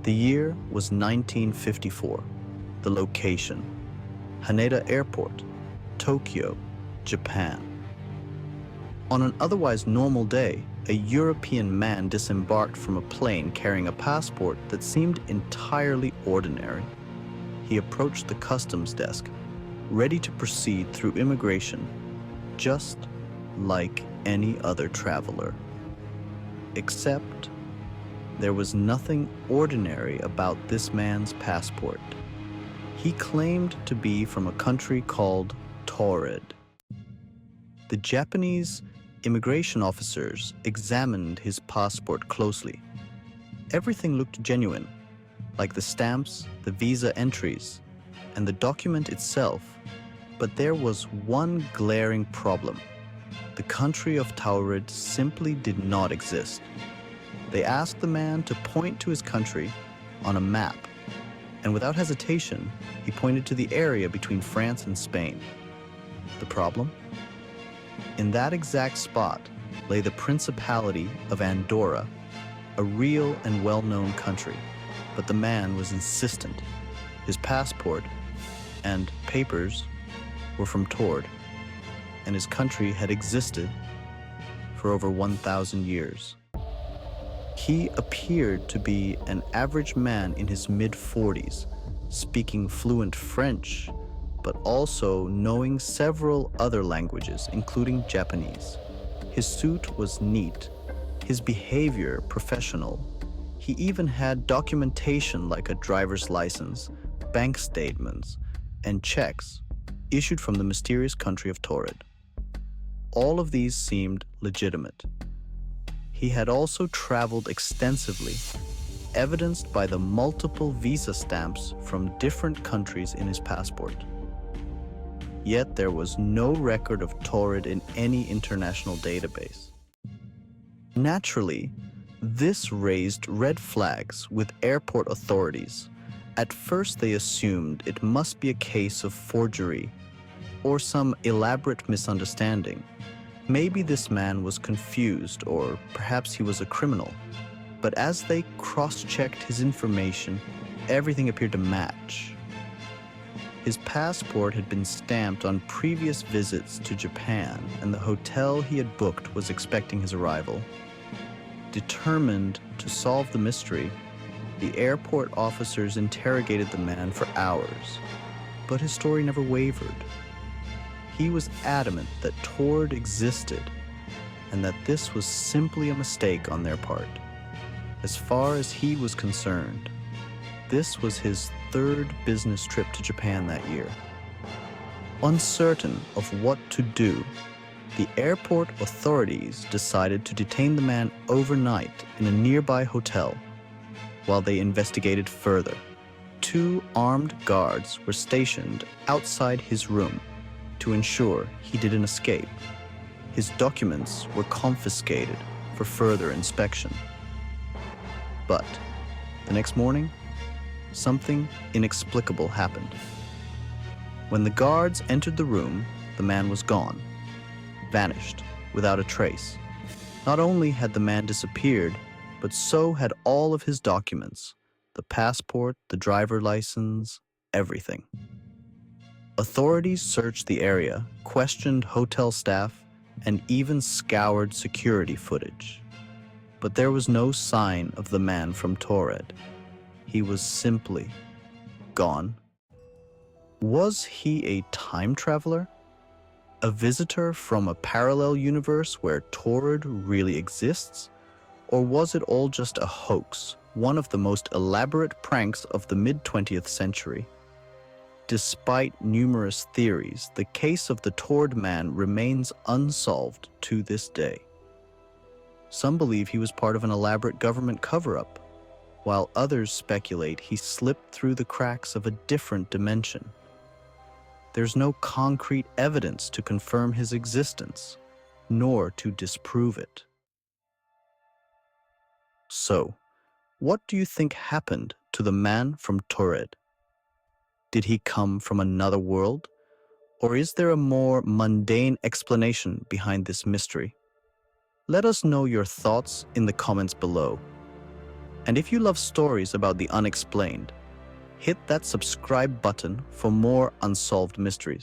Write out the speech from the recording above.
The year was 1954. The location: Haneda Airport, Tokyo, Japan. On an otherwise normal day, a European man disembarked from a plane carrying a passport that seemed entirely ordinary. He approached the customs desk, ready to proceed through immigration, just like any other traveler. Except there was nothing ordinary about this man's passport. He claimed to be from a country called Taured. The Japanese immigration officers examined his passport closely. Everything looked genuine, like the stamps, the visa entries, and the document itself. But there was one glaring problem. The country of Taured simply did not exist. They asked the man to point to his country on a map, and without hesitation, he pointed to the area between France and Spain. The problem? In that exact spot lay the Principality of Andorra, a real and well-known country. But the man was insistent. His passport and papers were from Taured, and his country had existed for over 1,000 years. He appeared to be an average man in his mid-40s, speaking fluent French, but also knowing several other languages, including Japanese. His suit was neat, his behavior professional. He even had documentation like a driver's license, bank statements, and checks issued from the mysterious country of Taured. All of these seemed legitimate. He had also traveled extensively, evidenced by the multiple visa stamps from different countries in his passport. Yet there was no record of Taured in any international database. Naturally, this raised red flags with airport authorities. At first they assumed it must be a case of forgery or some elaborate misunderstanding. Maybe this man was confused, or perhaps he was a criminal. But as they cross-checked his information, everything appeared to match. His passport had been stamped on previous visits to Japan, and the hotel he had booked was expecting his arrival. Determined to solve the mystery, the airport officers interrogated the man for hours, but his story never wavered. He was adamant that Taured existed and that this was simply a mistake on their part. As far as he was concerned, this was his third business trip to Japan that year. Uncertain of what to do, the airport authorities decided to detain the man overnight in a nearby hotel while they investigated further. 2 armed guards were stationed outside his room to ensure he didn't escape. His documents were confiscated for further inspection. But the next morning, something inexplicable happened. When the guards entered the room, the man was gone, vanished without a trace. Not only had the man disappeared, but so had all of his documents: the passport, the driver license, everything. Authorities searched the area, questioned hotel staff, and even scoured security footage. But there was no sign of the man from Taured. He was simply gone. Was he a time traveler? A visitor from a parallel universe where Taured really exists? Or was it all just a hoax, one of the most elaborate pranks of the mid-20th century? Despite numerous theories, the case of the Taured man remains unsolved to this day. Some believe he was part of an elaborate government cover-up, while others speculate he slipped through the cracks of a different dimension. There's no concrete evidence to confirm his existence, nor to disprove it. So, what do you think happened to the man from Taured? Did he come from another world? Or is there a more mundane explanation behind this mystery? Let us know your thoughts in the comments below. And if you love stories about the unexplained, hit that subscribe button for more unsolved mysteries.